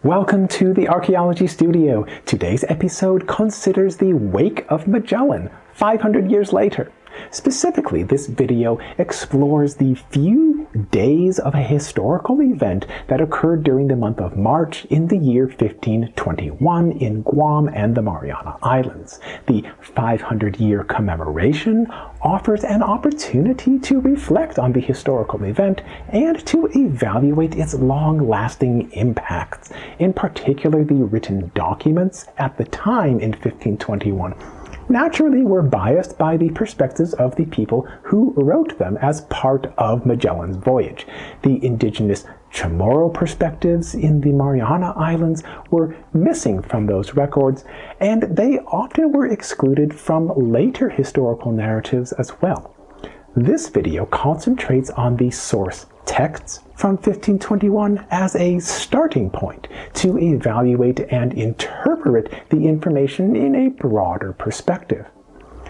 Welcome to the Archaeology Studio. Today's episode considers the wake of Magellan 500 years later. Specifically, this video explores the few days of a historical event that occurred during the month of March in the year 1521 in Guam and the Mariana Islands. The 500-year commemoration offers an opportunity to reflect on the historical event and to evaluate its long-lasting impacts, in particular the written documents at the time in 1521. Naturally, we're biased by the perspectives of the people who wrote them as part of Magellan's voyage. The indigenous Chamorro perspectives in the Mariana Islands were missing from those records, and they often were excluded from later historical narratives as well. This video concentrates on the source texts from 1521 as a starting point to evaluate and interpret the information in a broader perspective.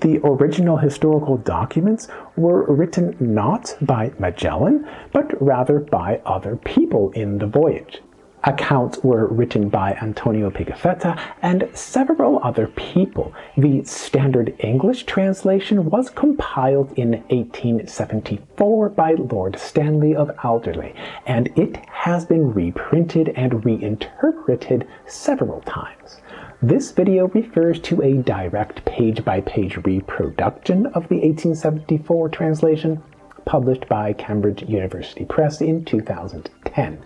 The original historical documents were written not by Magellan, but rather by other people in the voyage. Accounts were written by Antonio Pigafetta and several other people. The standard English translation was compiled in 1874 by Lord Stanley of Alderley, and it has been reprinted and reinterpreted several times. This video refers to a direct page-by-page reproduction of the 1874 translation, published by Cambridge University Press in 2010.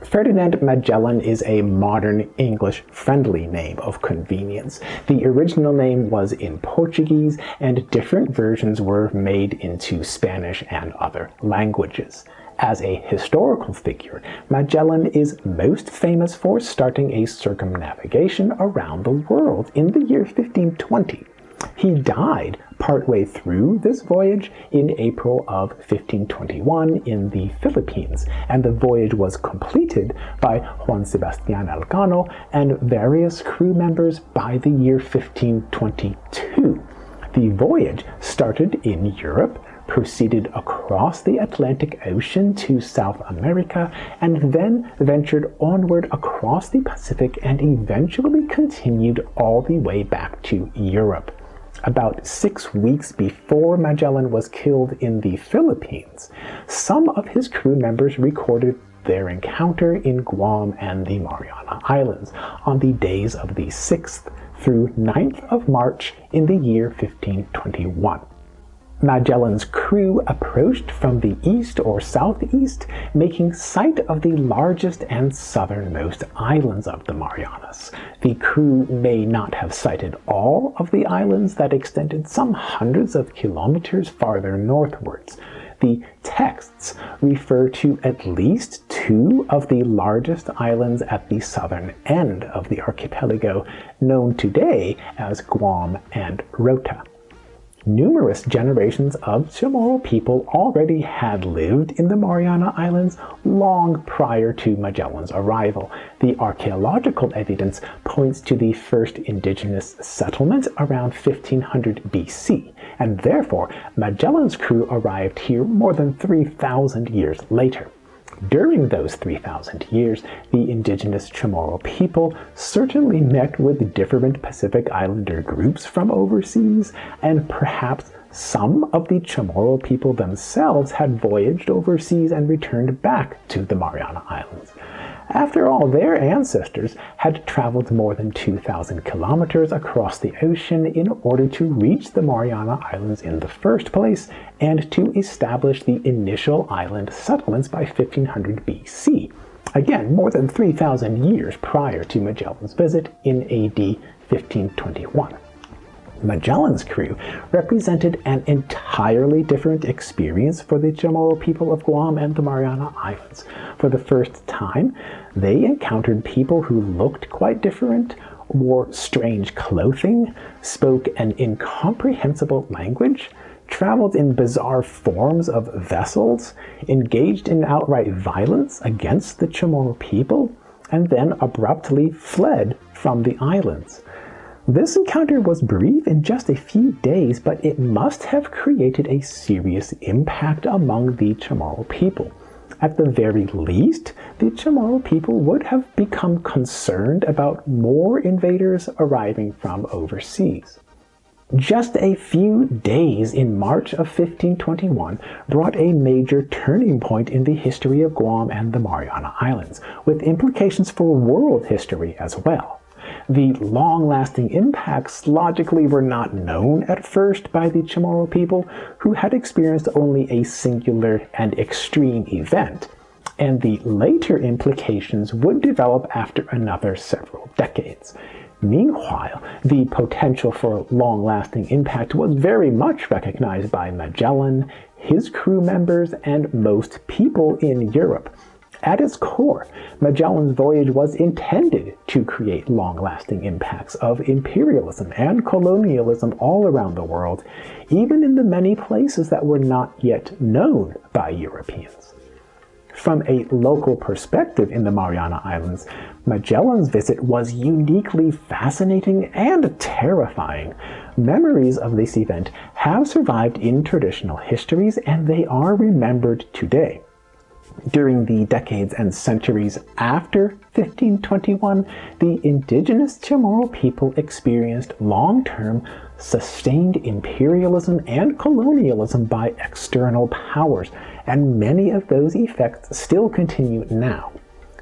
Ferdinand Magellan is a modern English-friendly name of convenience. The original name was in Portuguese, and different versions were made into Spanish and other languages. As a historical figure, Magellan is most famous for starting a circumnavigation around the world in the year 1520. He died partway through this voyage in April of 1521 in the Philippines, and the voyage was completed by Juan Sebastian Elcano and various crew members by the year 1522. The voyage started in Europe, proceeded across the Atlantic Ocean to South America, and then ventured onward across the Pacific and eventually continued all the way back to Europe. About 6 weeks before Magellan was killed in the Philippines, some of his crew members recorded their encounter in Guam and the Mariana Islands on the days of the 6th through 9th of March in the year 1521. Magellan's crew approached from the east or southeast, making sight of the largest and southernmost islands of the Marianas. The crew may not have sighted all of the islands that extended some hundreds of kilometers farther northwards. The texts refer to at least 2 of the largest islands at the southern end of the archipelago, known today as Guam and Rota. Numerous generations of Chamorro people already had lived in the Mariana Islands long prior to Magellan's arrival. The archaeological evidence points to the first indigenous settlement around 1500 BC, and therefore Magellan's crew arrived here more than 3,000 years later. During those 3,000 years, the indigenous Chamorro people certainly met with different Pacific Islander groups from overseas, and perhaps some of the Chamorro people themselves had voyaged overseas and returned back to the Mariana Islands. After all, their ancestors had traveled more than 2,000 kilometers across the ocean in order to reach the Mariana Islands in the first place and to establish the initial island settlements by 1500 BC. Again, more than 3,000 years prior to Magellan's visit in AD 1521. Magellan's crew represented an entirely different experience for the Chamorro people of Guam and the Mariana Islands. For the first time, they encountered people who looked quite different, wore strange clothing, spoke an incomprehensible language, traveled in bizarre forms of vessels, engaged in outright violence against the Chamorro people, and then abruptly fled from the islands. This encounter was brief in just a few days, but it must have created a serious impact among the Chamorro people. At the very least, the Chamorro people would have become concerned about more invaders arriving from overseas. Just a few days in March of 1521 brought a major turning point in the history of Guam and the Mariana Islands, with implications for world history as well. The long-lasting impacts logically were not known at first by the Chamorro people, who had experienced only a singular and extreme event, and the later implications would develop after another several decades. Meanwhile, the potential for long-lasting impact was very much recognized by Magellan, his crew members, and most people in Europe. At its core, Magellan's voyage was intended to create long-lasting impacts of imperialism and colonialism all around the world, even in the many places that were not yet known by Europeans. From a local perspective in the Mariana Islands, Magellan's visit was uniquely fascinating and terrifying. Memories of this event have survived in traditional histories, and they are remembered today. During the decades and centuries after 1521, the indigenous Chamorro people experienced long-term, sustained imperialism and colonialism by external powers, and many of those effects still continue now.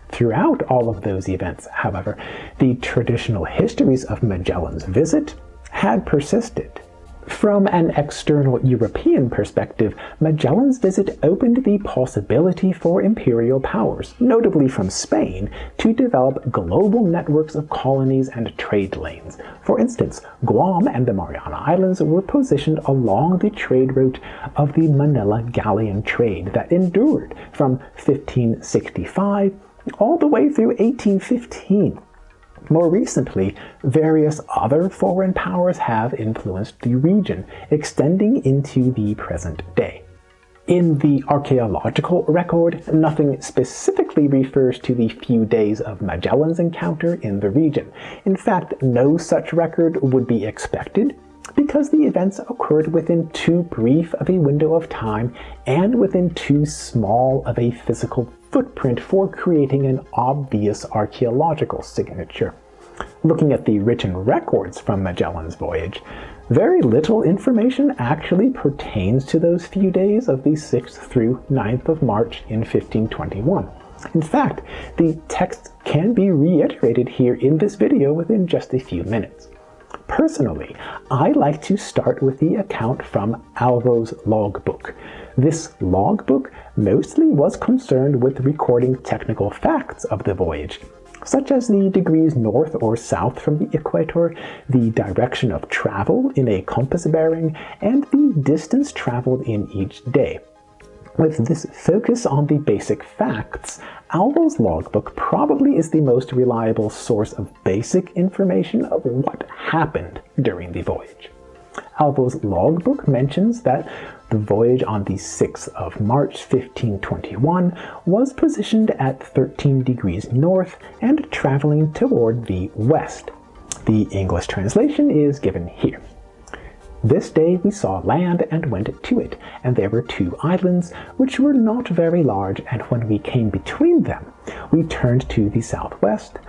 Throughout all of those events, however, the traditional histories of Magellan's visit had persisted. From an external European perspective, Magellan's visit opened the possibility for imperial powers, notably from Spain, to develop global networks of colonies and trade lanes. For instance, Guam and the Mariana Islands were positioned along the trade route of the Manila galleon trade that endured from 1565 all the way through 1815. More recently, various other foreign powers have influenced the region, extending into the present day. In the archaeological record, nothing specifically refers to the few days of Magellan's encounter in the region. In fact, no such record would be expected, because the events occurred within too brief of a window of time and within too small of a physical footprint for creating an obvious archaeological signature. Looking at the written records from Magellan's voyage, very little information actually pertains to those few days of the 6th through 9th of March in 1521. In fact, the text can be reiterated here in this video within just a few minutes. Personally, I like to start with the account from Aldos Logbook. This logbook mostly was concerned with recording technical facts of the voyage, such as the degrees north or south from the equator, the direction of travel in a compass bearing, and the distance traveled in each day. With this focus on the basic facts, Aldos Logbook probably is the most reliable source of basic information of what happened during the voyage. Aldos Logbook mentions that the voyage on the 6th of March 1521 was positioned at 13 degrees north and traveling toward the west. The English translation is given here. This day we saw land and went to it, and there were 2 islands, which were not very large, and when we came between them, we turned to the southwest,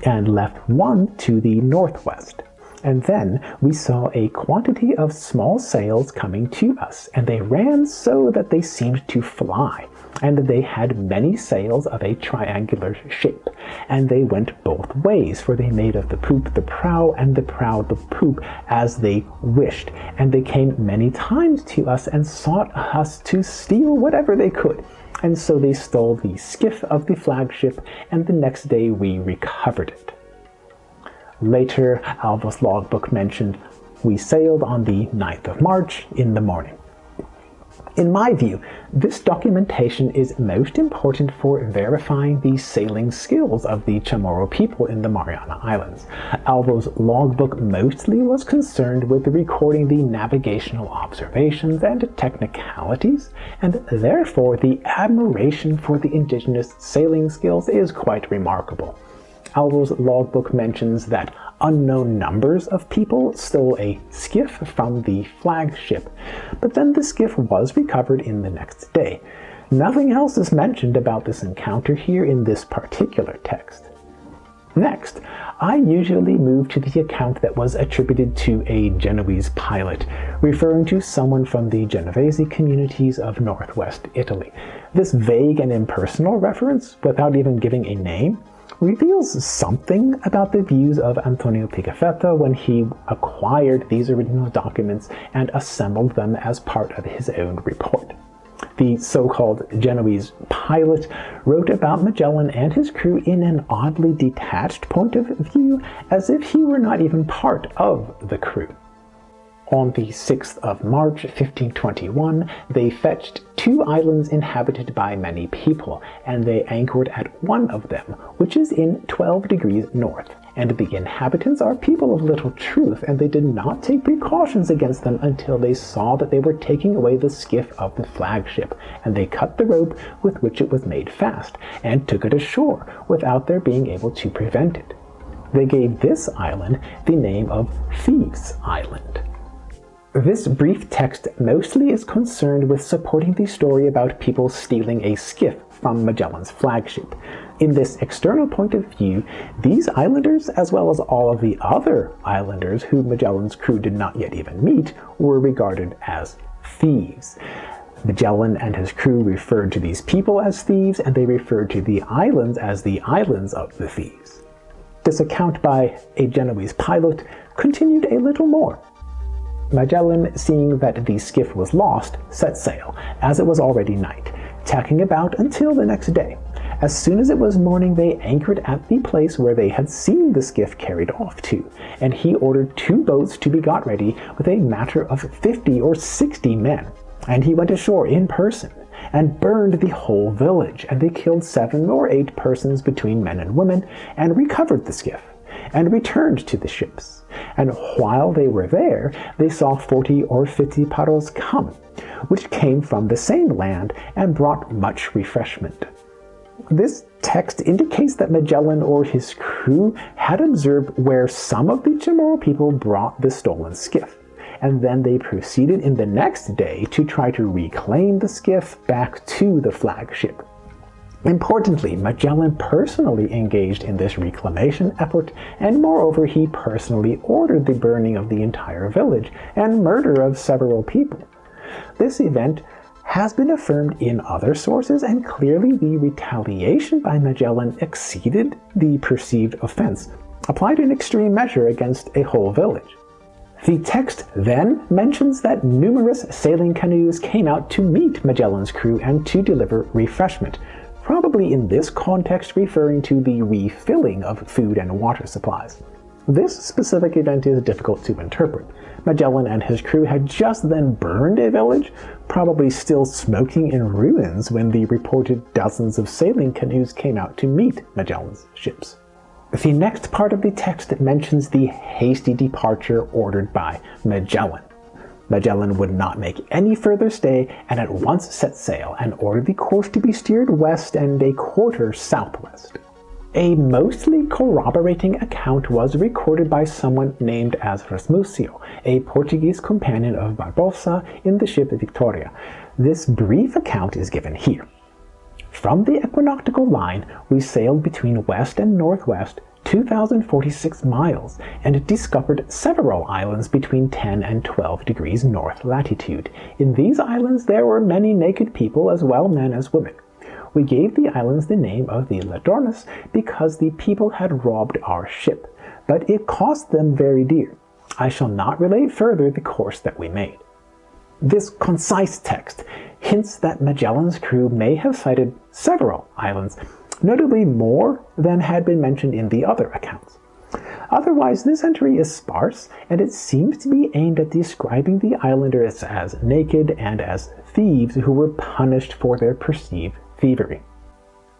and left one to the northwest. And then we saw a quantity of small sails coming to us, and they ran so that they seemed to fly, and they had many sails of a triangular shape, and they went both ways, for they made of the poop the prow, and the prow the poop, as they wished, and they came many times to us, and sought us to steal whatever they could. And so they stole the skiff of the flagship, and the next day we recovered it. Later, Aldos Logbook mentioned, we sailed on the 9th of March in the morning. In my view, this documentation is most important for verifying the sailing skills of the Chamorro people in the Mariana Islands. Aldos Logbook mostly was concerned with recording the navigational observations and technicalities, and therefore the admiration for the indigenous sailing skills is quite remarkable. Aldos Logbook mentions that unknown numbers of people stole a skiff from the flagship, but then the skiff was recovered in the next day. Nothing else is mentioned about this encounter here in this particular text. Next, I usually move to the account that was attributed to a Genoese pilot, referring to someone from the Genovese communities of northwest Italy. This vague and impersonal reference, without even giving a name, reveals something about the views of Antonio Pigafetta when he acquired these original documents and assembled them as part of his own report. The so-called Genoese Pilot wrote about Magellan and his crew in an oddly detached point of view, as if he were not even part of the crew. On the 6th of March 1521, they fetched 2 islands inhabited by many people, and they anchored at one of them, which is in 12 degrees north. And the inhabitants are people of little truth, and they did not take precautions against them until they saw that they were taking away the skiff of the flagship, and they cut the rope with which it was made fast, and took it ashore, without their being able to prevent it. They gave this island the name of Thieves' Island. This brief text mostly is concerned with supporting the story about people stealing a skiff from Magellan's flagship. In this external point of view, these islanders, as well as all of the other islanders who Magellan's crew did not yet even meet, were regarded as thieves. Magellan and his crew referred to these people as thieves, and they referred to the islands as the islands of the thieves. This account by a Genoese pilot continued a little more. Magellan, seeing that the skiff was lost, set sail, as it was already night, tacking about until the next day. As soon as it was morning, they anchored at the place where they had seen the skiff carried off to, and he ordered 2 boats to be got ready with a matter of 50 or 60 men. And he went ashore in person, and burned the whole village, and they killed 7 or 8 persons between men and women, and recovered the skiff, and returned to the ships. And while they were there, they saw 40 or 50 paros come, which came from the same land and brought much refreshment. This text indicates that Magellan or his crew had observed where some of the Chamorro people brought the stolen skiff, and then they proceeded in the next day to try to reclaim the skiff back to the flagship. Importantly, Magellan personally engaged in this reclamation effort, and moreover he personally ordered the burning of the entire village and murder of several people. This event has been affirmed in other sources, and clearly the retaliation by Magellan exceeded the perceived offense, applied in extreme measure against a whole village. The text then mentions that numerous sailing canoes came out to meet Magellan's crew and to deliver refreshment, probably in this context referring to the refilling of food and water supplies. This specific event is difficult to interpret. Magellan and his crew had just then burned a village, probably still smoking in ruins when the reported dozens of sailing canoes came out to meet Magellan's ships. The next part of the text mentions the hasty departure ordered by Magellan. Magellan would not make any further stay and at once set sail and ordered the course to be steered west and a quarter southwest. A mostly corroborating account was recorded by someone named as Rasmusio, a Portuguese companion of Barbosa in the ship Victoria. This brief account is given here. From the equinoctial line, we sailed between west and northwest 2,046 miles, and discovered several islands between 10 and 12 degrees north latitude. In these islands there were many naked people, as well men as women. We gave the islands the name of the Ladrones because the people had robbed our ship, but it cost them very dear. I shall not relate further the course that we made. This concise text hints that Magellan's crew may have sighted several islands, notably more than had been mentioned in the other accounts. Otherwise, this entry is sparse, and it seems to be aimed at describing the islanders as naked and as thieves who were punished for their perceived thievery.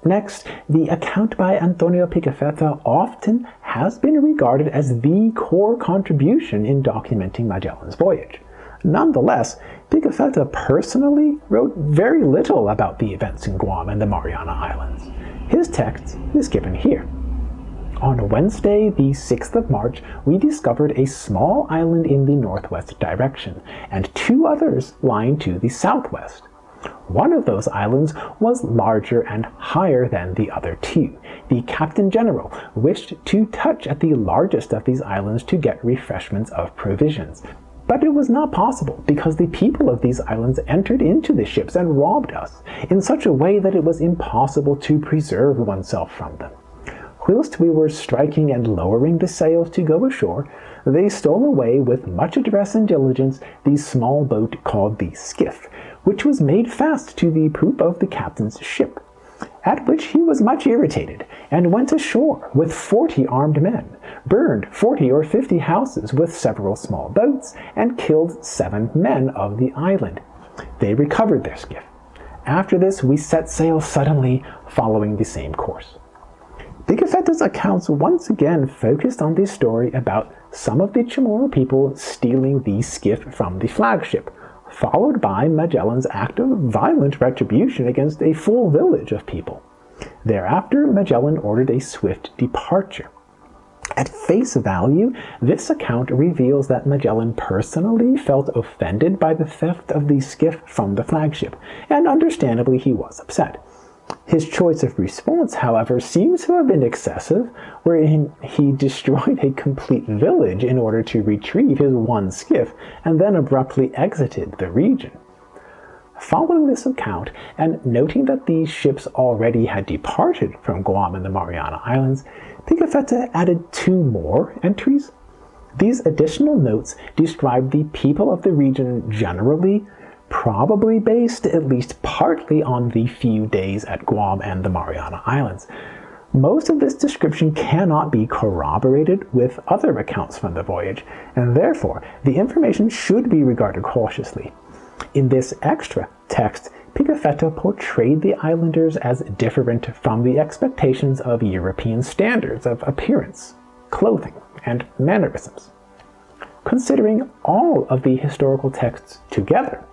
Next, the account by Antonio Pigafetta often has been regarded as the core contribution in documenting Magellan's voyage. Nonetheless, Pigafetta personally wrote very little about the events in Guam and the Mariana Islands. His text is given here. On Wednesday, the 6th of March, we discovered a small island in the northwest direction, and 2 others lying to the southwest. One of those islands was larger and higher than the other two. The Captain General wished to touch at the largest of these islands to get refreshments of provisions. But it was not possible because the people of these islands entered into the ships and robbed us in such a way that it was impossible to preserve oneself from them. Whilst we were striking and lowering the sails to go ashore, they stole away with much address and diligence the small boat called the skiff, which was made fast to the poop of the captain's ship, at which he was much irritated, and went ashore with 40 armed men, burned 40 or 50 houses with several small boats, and killed 7 men of the island. They recovered their skiff. After this we set sail suddenly, following the same course. Pigafetta's accounts once again focused on the story about some of the Chamorro people stealing the skiff from the flagship, followed by Magellan's act of violent retribution against a full village of people. Thereafter, Magellan ordered a swift departure. At face value, this account reveals that Magellan personally felt offended by the theft of the skiff from the flagship, and understandably he was upset. His choice of response, however, seems to have been excessive, wherein he destroyed a complete village in order to retrieve his one skiff, and then abruptly exited the region. Following this account, and noting that these ships already had departed from Guam and the Mariana Islands, Pigafetta added 2 more entries. These additional notes describe the people of the region generally, probably based at least partly on the few days at Guam and the Mariana Islands. Most of this description cannot be corroborated with other accounts from the voyage, and therefore the information should be regarded cautiously. In this extra text, Pigafetta portrayed the islanders as different from the expectations of European standards of appearance, clothing, and mannerisms. Considering all of the historical texts together,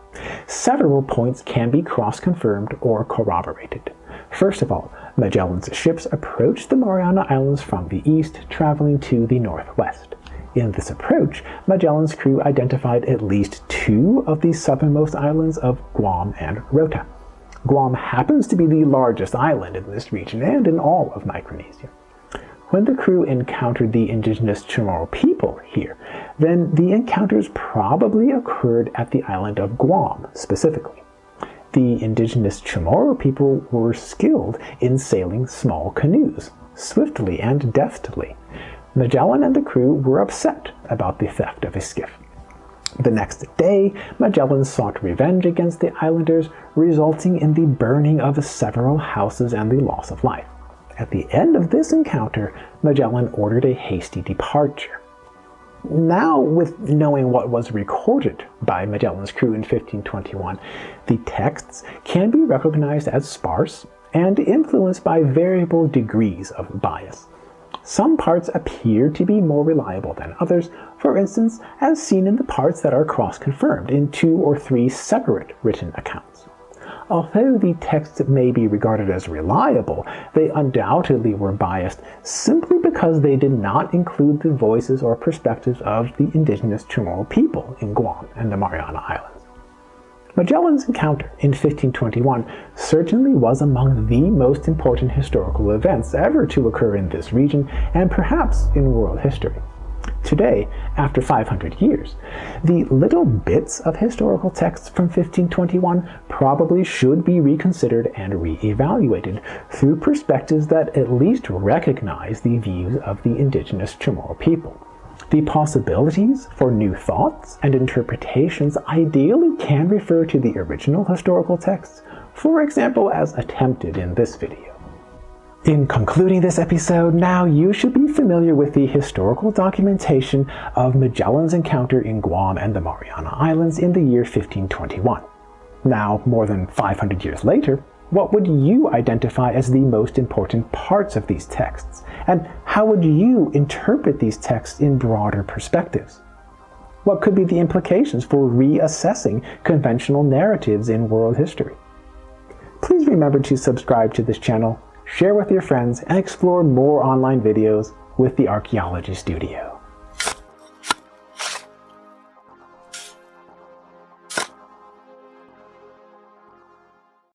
several points can be cross-confirmed or corroborated. First of all, Magellan's ships approached the Mariana Islands from the east, traveling to the northwest. In this approach, Magellan's crew identified at least 2 of the southernmost islands of Guam and Rota. Guam happens to be the largest island in this region and in all of Micronesia. When the crew encountered the indigenous Chamorro people here, then the encounters probably occurred at the island of Guam specifically. The indigenous Chamorro people were skilled in sailing small canoes, swiftly and deftly. Magellan and the crew were upset about the theft of his skiff. The next day, Magellan sought revenge against the islanders, resulting in the burning of several houses and the loss of life. At the end of this encounter, Magellan ordered a hasty departure. Now, with knowing what was recorded by Magellan's crew in 1521, the texts can be recognized as sparse and influenced by variable degrees of bias. Some parts appear to be more reliable than others, for instance, as seen in the parts that are cross-confirmed in 2 or 3 separate written accounts. Although the texts may be regarded as reliable, they undoubtedly were biased simply because they did not include the voices or perspectives of the indigenous Chamorro people in Guam and the Mariana Islands. Magellan's encounter in 1521 certainly was among the most important historical events ever to occur in this region and perhaps in world history. Today, after 500 years, the little bits of historical texts from 1521 probably should be reconsidered and re-evaluated through perspectives that at least recognize the views of the indigenous Chamorro people. The possibilities for new thoughts and interpretations ideally can refer to the original historical texts, for example as attempted in this video. In concluding this episode, now you should be familiar with the historical documentation of Magellan's encounter in Guam and the Mariana Islands in the year 1521. Now, more than 500 years later, what would you identify as the most important parts of these texts? And how would you interpret these texts in broader perspectives? What could be the implications for reassessing conventional narratives in world history? Please remember to subscribe to this channel, share with your friends, and explore more online videos with the Archaeology Studio.